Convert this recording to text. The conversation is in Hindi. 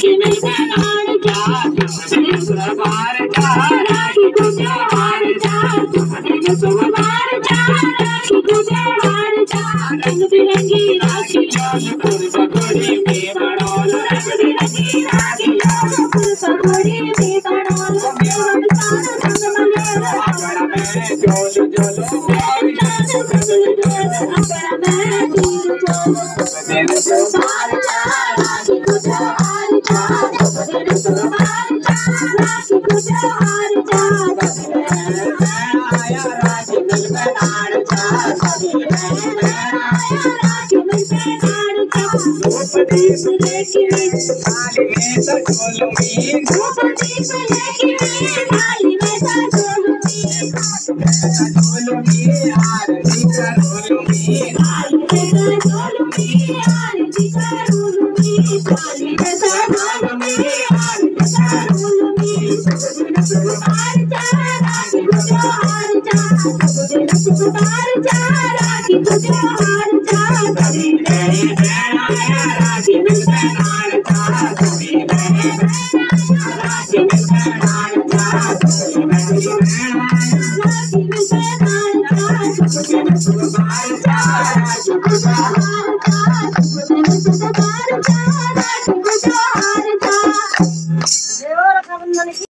राखी मिलके नाड़ जा बार जा राखी तुझे हार जा बार जा राखी तुझे हार जा रंग बिरंगी राखी पकोड़ी में बड़ोल रंग बिरंगी राखी पकोड़ी में बड़ोल हम सारा संग मले अपना मैं जोलो जोलो अपना मैं जोलो जोलो तेरे तो बार जा राखी तुझे हार जा तेरे तो बार जा राखी तुझे हार जा आया राखी मिलके नाड़ जा राखी मिलके नाड़ जा धूप दीप लेके थाली में सजोलूंगी धूप दीप लेके थाली में सजोलूंगी आरती करूंगी थाली में सजोलूंगी आरती करूंगी थाली में सजोलूंगी आरती करूंगी बार जा राखी तुझे हार जा बार जा राखी तुझे हार जा कभी मेरी बहन आया राखी मिलके नाड़ जा कभी मेरी बहन राखी मिलके नाड़ जा कभी मेरी बहन राखी मिलके नाड़ जा बार जा राखी तुझे हार जा